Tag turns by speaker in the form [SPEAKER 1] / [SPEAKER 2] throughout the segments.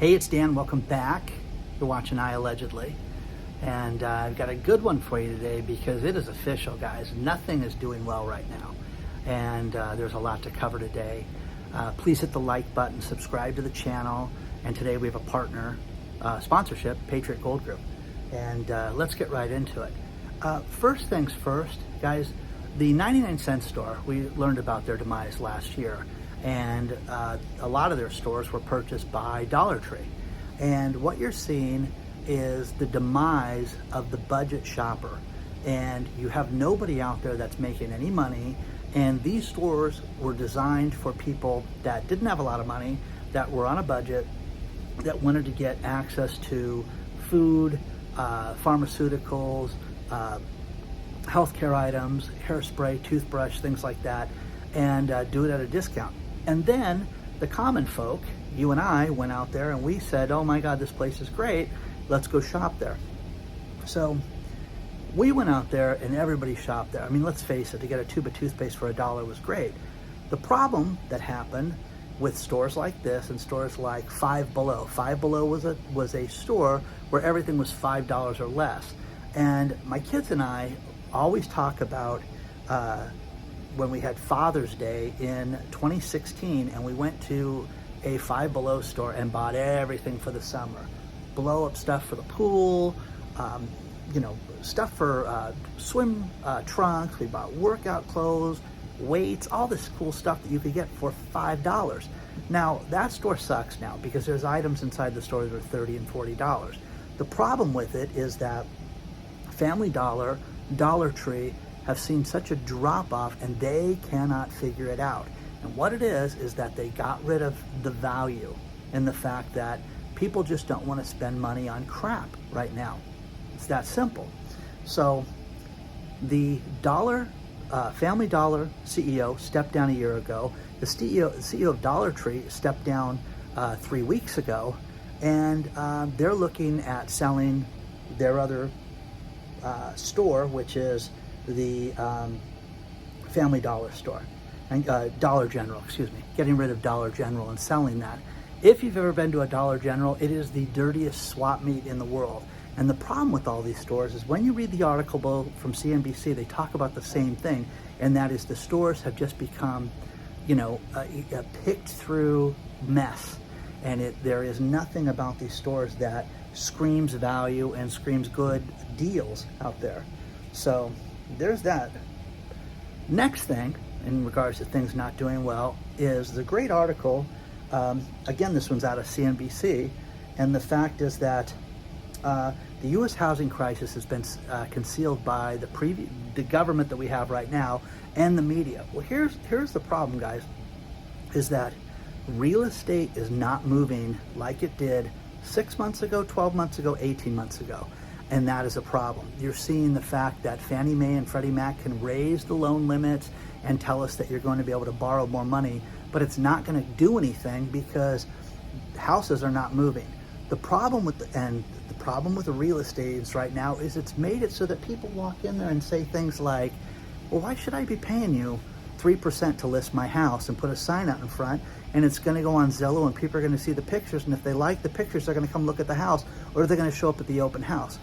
[SPEAKER 1] Hey, it's Dan. Welcome back. You're watching iAllegedly. And I've got a good one for you today because it is official, guys. Nothing is doing well right now. And there's a lot to cover today. Please hit the like button, subscribe to the channel. And today we have a partner sponsorship, Patriot Gold Group. And let's get right into it. First things first, guys, the 99-cent store, we learned about their demise last year. And a lot of their stores were purchased by Dollar Tree. And what you're seeing is the demise of the budget shopper. And you have nobody out there that's making any money. And these stores were designed for people that didn't have a lot of money, that were on a budget, that wanted to get access to food, pharmaceuticals, healthcare items, hairspray, toothbrush, things like that, and do it at a discount. And then the common folk, you and I, went out there and we said, oh my God, this place is great. Let's go shop there. So we went out there and everybody shopped there. I mean, let's face it, to get a tube of toothpaste for $1 was great. The problem that happened with stores like this and stores like Five Below. Five Below was a store where everything was $5 or less. And my kids and I always talk about when we had Father's Day in 2016 and we went to a Five Below store and bought everything for the summer. Blow up stuff for the pool, stuff for swim trunks. We bought workout clothes, weights, all this cool stuff that you could get for $5. Now, that store sucks now because there's items inside the store that are $30 and $40. The problem with it is that Family Dollar, Dollar Tree have seen such a drop-off and they cannot figure it out. And what it is that they got rid of the value and the fact that people just don't want to spend money on crap right now. It's that simple. So the Family Dollar CEO stepped down a year ago. The CEO of Dollar Tree stepped down 3 weeks ago, and they're looking at selling their other store, which is the Family Dollar store, and Dollar General, getting rid of Dollar General and selling that. If you've ever been to a Dollar General, it is the dirtiest swap meet in the world. And the problem with all these stores is when you read the article from CNBC, they talk about the same thing, and that is the stores have just become, a picked through mess. And there is nothing about these stores that screams value and screams good deals out there. So there's that. Next thing, in regards to things not doing well, is the great article. Again, this one's out of CNBC, and the fact is that the U.S. housing crisis has been concealed by the government that we have right now and the media. Well, here's the problem, guys, is that real estate is not moving like it did 6 months ago, 12 months ago, 18 months ago. And that is a problem. You're seeing the fact that Fannie Mae and Freddie Mac can raise the loan limits and tell us that you're going to be able to borrow more money, but it's not going to do anything because houses are not moving. The problem with the real estate right now is it's made it so that people walk in there and say things like, well, why should I be paying you 3% to list my house and put a sign out in front, and it's going to go on Zillow and people are going to see the pictures, and if they like the pictures, they're going to come look at the house, or they're going to show up at the open house.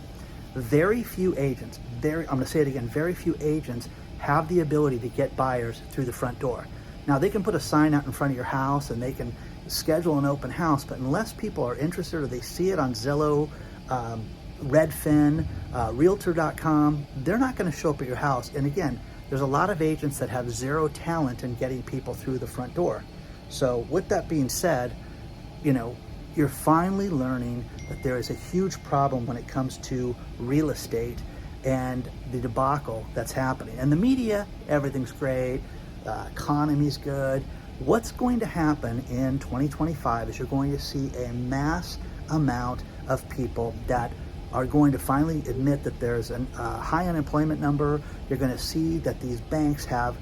[SPEAKER 1] Very few agents, I'm going to say it again, very few agents have the ability to get buyers through the front door. Now, they can put a sign out in front of your house and they can schedule an open house, but unless people are interested or they see it on Zillow, Redfin, Realtor.com, they're not going to show up at your house. And again, there's a lot of agents that have zero talent in getting people through the front door. So with that being said, you're finally learning that there is a huge problem when it comes to real estate and the debacle that's happening. And the media, everything's great, economy's good. What's going to happen in 2025 is you're going to see a mass amount of people that are going to finally admit that there's a high unemployment number. You're going to see that these banks have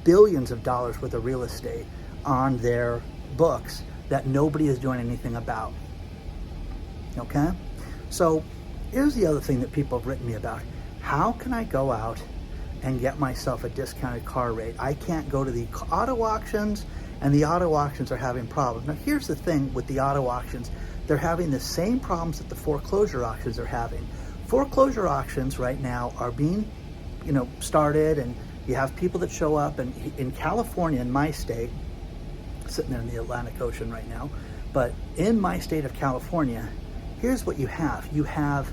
[SPEAKER 1] billions of dollars worth of real estate on their books that nobody is doing anything about. Okay? So here's the other thing that people have written me about. How can I go out and get myself a discounted car rate? I can't go to the auto auctions, and the auto auctions are having problems. Now here's the thing with the auto auctions. they're having the same problems that the foreclosure auctions are having. Foreclosure auctions right now are being, started, and you have people that show up. And in California, in my state, sitting there in the Atlantic Ocean right now, but in my state of California, here's what you have. You have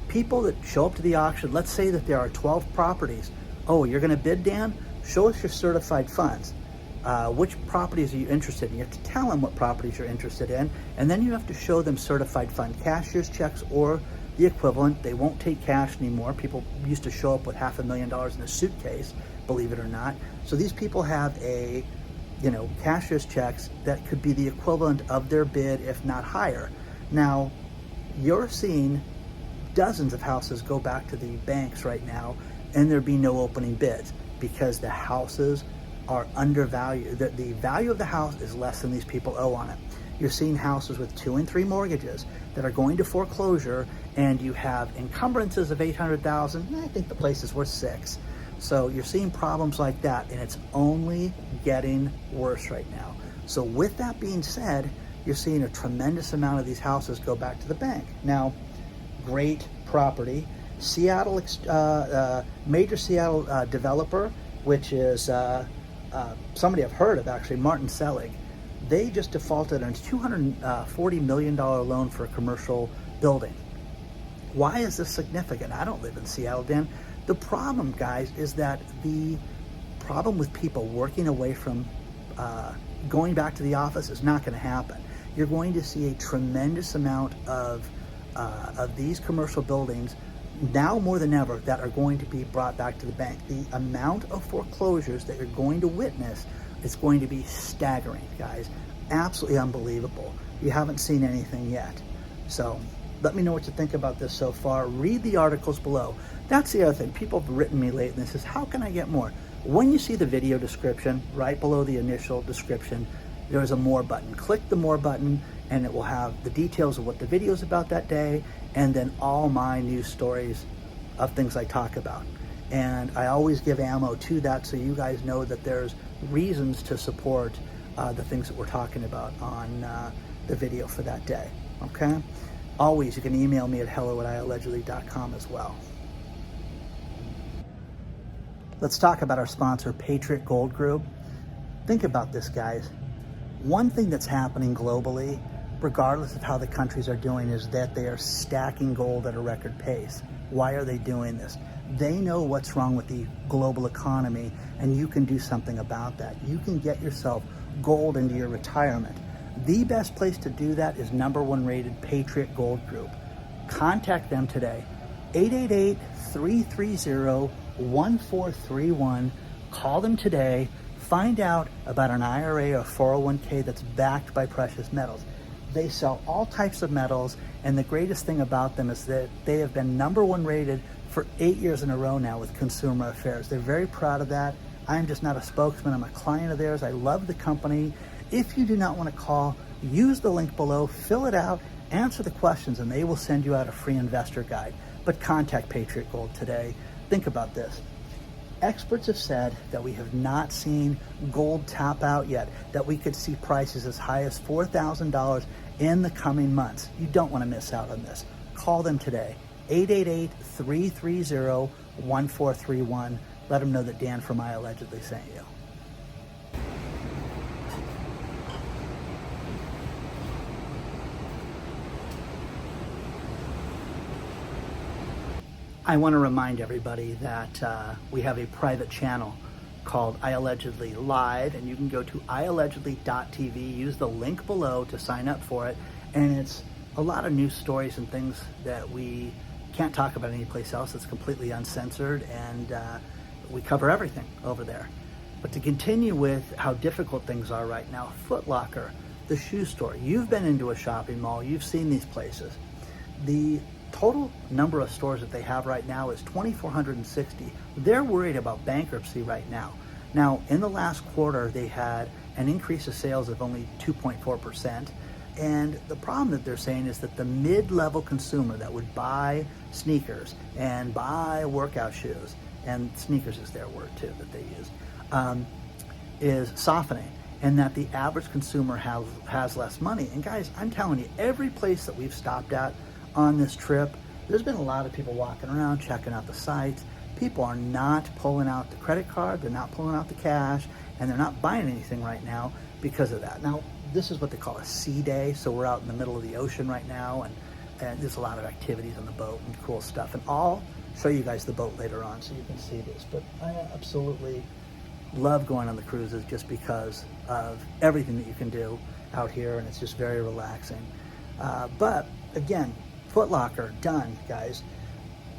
[SPEAKER 1] people that show up to the auction. Let's say that there are 12 properties. Oh, you're going to bid, Dan? Show us your certified funds. Which properties are you interested in? You have to tell them what properties you're interested in, and then you have to show them certified fund cashier's checks or the equivalent. They won't take cash anymore. People used to show up with $500,000 in a suitcase, believe it or not. So these people have cashier's checks that could be the equivalent of their bid, if not higher. Now, you're seeing dozens of houses go back to the banks right now, and there be no opening bids because the houses are undervalued. The value of the house is less than these people owe on it. You're seeing houses with 2 and 3 mortgages that are going to foreclosure, and you have encumbrances of $800,000. I think the place is worth $6. So you're seeing problems like that, and it's only getting worse right now. So with that being said, you're seeing a tremendous amount of these houses go back to the bank. Now, great property. Seattle, major Seattle developer, which is somebody I've heard of actually, Martin Selig. They just defaulted on a $240 million loan for a commercial building. Why is this significant? I don't live in Seattle, Dan. The problem, guys, is that the problem with people working away from going back to the office is not going to happen. You're going to see a tremendous amount of these commercial buildings now more than ever that are going to be brought back to the bank. The amount of foreclosures that you're going to witness is going to be staggering, guys. Absolutely unbelievable. You haven't seen anything yet. So let me know what you think about this so far. Read the articles below. That's the other thing. People have written me lately and says, how can I get more? When you see the video description, right below the initial description, there's a more button. Click the more button and it will have the details of what the video is about that day, and then all my news stories of things I talk about. And I always give ammo to that so you guys know that there's reasons to support the things that we're talking about on the video for that day, okay? Always, you can email me at hello@iallegedly.com as well. Let's talk about our sponsor, Patriot Gold Group. Think about this, guys. One thing that's happening globally, regardless of how the countries are doing, is that they are stacking gold at a record pace. Why are they doing this? They know what's wrong with the global economy, and you can do something about that. You can get yourself gold into your retirement. The best place to do that is #1 rated Patriot Gold Group. Contact them today. 888-330-1431. Call them today. Find out about an IRA or 401k that's backed by precious metals. They sell all types of metals, and the greatest thing about them is that they have been #1 rated for 8 years in a row now with Consumer Affairs. They're very proud of that. I'm just not a spokesman. I'm a client of theirs. I love the company. If you do not want to call, use the link below, fill it out, answer the questions, and they will send you out a free investor guide. But contact Patriot Gold today. Think about this. Experts have said that we have not seen gold tap out yet, that we could see prices as high as $4,000 in the coming months. You don't want to miss out on this. Call them today. 888-330-1431. Let them know that Dan from iAllegedly sent you. I want to remind everybody that we have a private channel called iAllegedly Live, and you can go to iAllegedly.tv, use the link below to sign up for it, and it's a lot of news stories and things that we can't talk about anyplace else. It's completely uncensored, and we cover everything over there. But to continue with how difficult things are right now, Foot Locker, the shoe store, you've been into a shopping mall, you've seen these places. The total number of stores that they have right now is 2,460. They're worried about bankruptcy right now. Now, in the last quarter, they had an increase of sales of only 2.4%. And the problem that they're saying is that the mid-level consumer that would buy sneakers and buy workout shoes, and sneakers is their word too that they use, is softening. and that the average consumer has less money. And guys, I'm telling you, every place that we've stopped at on this trip, there's been a lot of people walking around, checking out the sites. People are not pulling out the credit card, they're not pulling out the cash, and they're not buying anything right now because of that. Now, this is what they call a sea day, so we're out in the middle of the ocean right now, and there's a lot of activities on the boat and cool stuff. And I'll show you guys the boat later on so you can see this. But I absolutely love going on the cruises just because of everything that you can do out here, and it's just very relaxing. But again, Foot Locker, done, guys.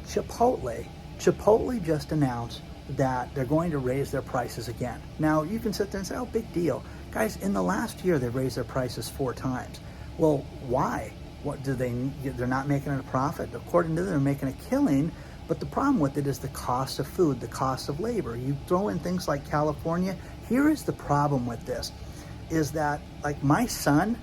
[SPEAKER 1] Chipotle just announced that they're going to raise their prices again. Now, you can sit there and say, oh, big deal. Guys, in the last year, they've raised their prices 4 times. Well, why? What do they're not making a profit? According to them, they're making a killing, but the problem with it is the cost of food, the cost of labor. You throw in things like California. Here is the problem with this, is that, like, my son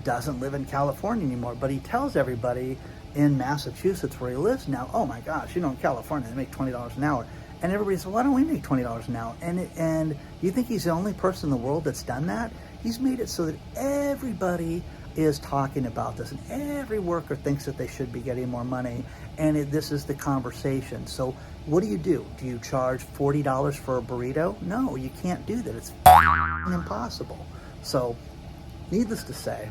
[SPEAKER 1] doesn't live in California anymore, but he tells everybody in Massachusetts where he lives now, oh my gosh, in California, they make $20 an hour. And everybody says, why don't we make $20 an hour? And you think he's the only person in the world that's done that? He's made it so that everybody is talking about this, and every worker thinks that they should be getting more money, and this is the conversation. So what do? Do you charge $40 for a burrito? No, you can't do that. It's impossible. So needless to say,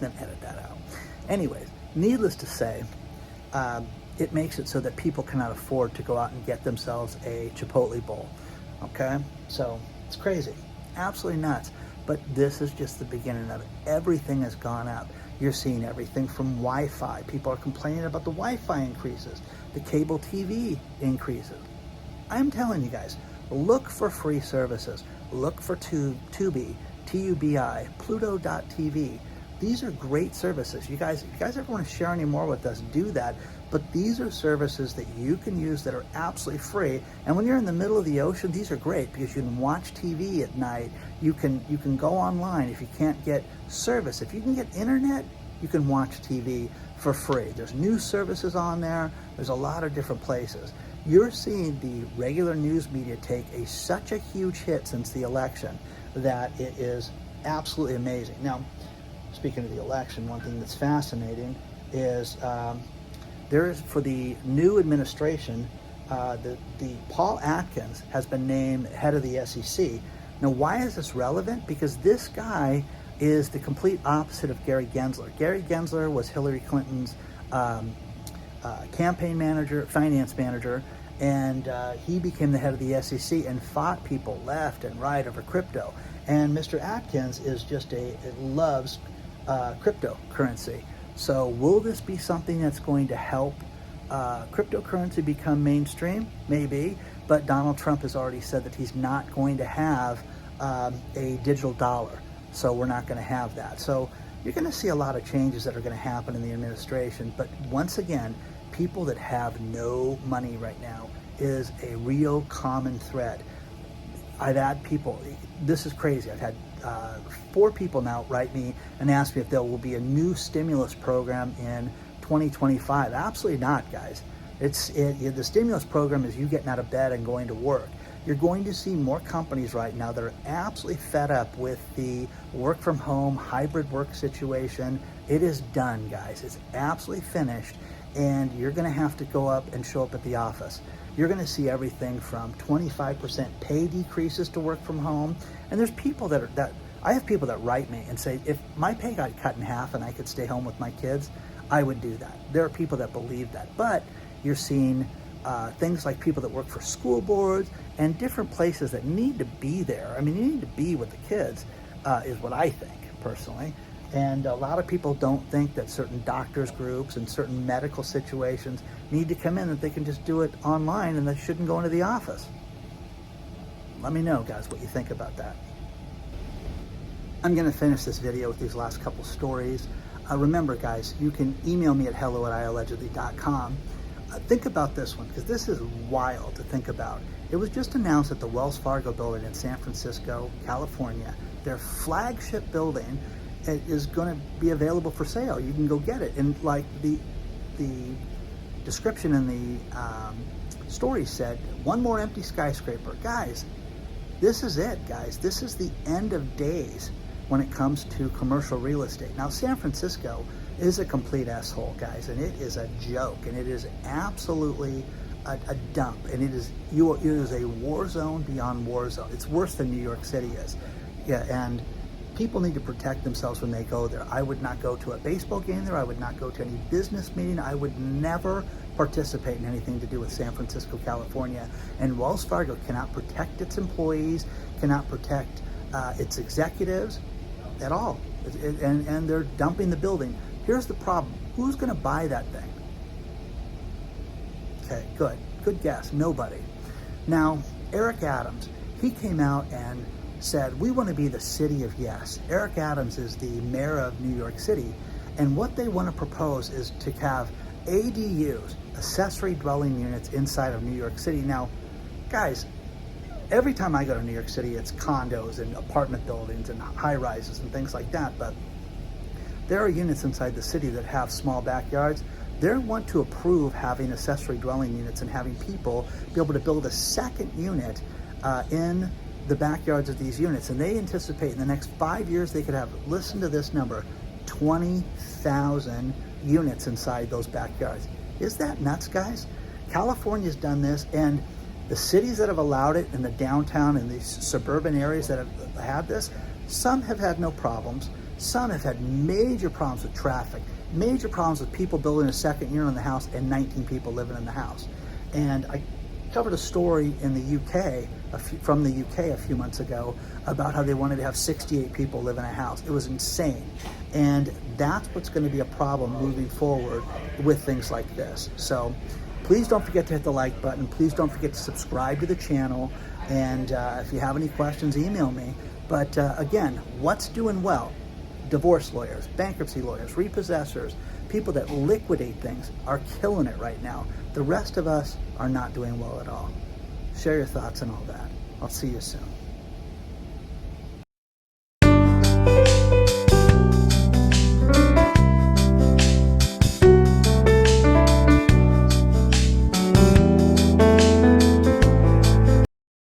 [SPEAKER 1] then edit that out. Anyways, needless to say, it makes it so that people cannot afford to go out and get themselves a Chipotle bowl. Okay? So it's crazy. Absolutely nuts. But this is just the beginning of it. Everything has gone up. You're seeing everything from Wi-Fi. People are complaining about the Wi-Fi increases, the cable TV increases. I'm telling you guys, look for free services. Look for Tubi, Tubi, Pluto.tv. These are great services. If you guys ever want to share any more with us, do that. But these are services that you can use that are absolutely free. And when you're in the middle of the ocean, these are great because you can watch TV at night. You can go online if you can't get service. If you can get internet, you can watch TV for free. There's news services on there. There's a lot of different places. You're seeing the regular news media take such a huge hit since the election that it is absolutely amazing. Now, speaking of the election, one thing that's fascinating is there is, for the new administration, the Paul Atkins has been named head of the SEC. Now, why is this relevant? Because this guy is the complete opposite of Gary Gensler. Gary Gensler was Hillary Clinton's campaign manager, finance manager, and he became the head of the SEC and fought people left and right over crypto. And Mr. Atkins is just loves cryptocurrency. So will this be something that's going to help cryptocurrency become mainstream? Maybe, but Donald Trump has already said that he's not going to have a digital dollar. So we're not going to have that. So you're going to see a lot of changes that are going to happen in the administration. But once again, people that have no money right now is a real common thread. I've had people, this is crazy, I've had 4 people now write me and ask me if there will be a new stimulus program in 2025. Absolutely not, guys. The stimulus program is you getting out of bed and going to work. You're going to see more companies right now that are absolutely fed up with the work from home, hybrid work situation. It is done, guys. It's absolutely finished, and you're going to have to go up and show up at the office. You're going to see everything from 25% pay decreases to work from home. And there's people I have people that write me and say, if my pay got cut in half and I could stay home with my kids, I would do that. There are people that believe that. But you're seeing things like people that work for school boards and different places that need to be there. I mean, you need to be with the kids, is what I think, personally. And a lot of people don't think that certain doctors groups and certain medical situations need to come in, that they can just do it online and they shouldn't go into the office. Let me know, guys, what you think about that. I'm going to finish this video with these last couple stories. Remember, guys, you can email me at hello@iallegedly.com. Think about this one, because this is wild to think about. It was just announced at the Wells Fargo building in San Francisco, California. Their flagship building is going to be available for sale. You can go get it. And like the description in the story said, one more empty skyscraper. Guys, This is it, guys. This is the end of days when it comes to commercial real estate. Now, San Francisco is a complete asshole, guys, and it is a joke, and it is absolutely a dump, and it is a war zone beyond war zone. It's worse than New York City is. Yeah, and people need to protect themselves when they go there. I would not go to a baseball game there. I would not go to any business meeting. I would never participate in anything to do with San Francisco, California. And Wells Fargo cannot protect its employees, cannot protect its executives at all. And they're dumping the building. Here's the problem. Who's going to buy that thing? Okay, good guess. Nobody. Now, Eric Adams, he came out and said, we want to be the city of yes. Eric Adams is the mayor of New York City, and what they want to propose is to have ADUs, accessory dwelling units, inside of New York City. Now, guys, every time I go to New York City, it's condos and apartment buildings and high-rises and things like that, but there are units inside the city that have small backyards. They want to approve having accessory dwelling units and having people be able to build a second unit in the backyards of these units. And they anticipate in the next 5 years they could have, listen to this number, 20,000 units inside those backyards. Is that nuts, guys? California's done this, and the cities that have allowed it in the downtown and these suburban areas that have had this, some have had no problems. Some have had major problems with traffic, major problems with people building a second unit in the house and 19 people living in the house. And I covered a story in the UK, from the UK a few months ago, about how they wanted to have 68 people live in a house. It was insane. And that's what's going to be a problem moving forward with things like this. So please don't forget to hit the like button. Please don't forget to subscribe to the channel. And if you have any questions, email me. But again, what's doing well? Divorce lawyers, bankruptcy lawyers, repossessors, people that liquidate things are killing it right now. The rest of us are not doing well at all. Share your thoughts on all that. I'll see you soon.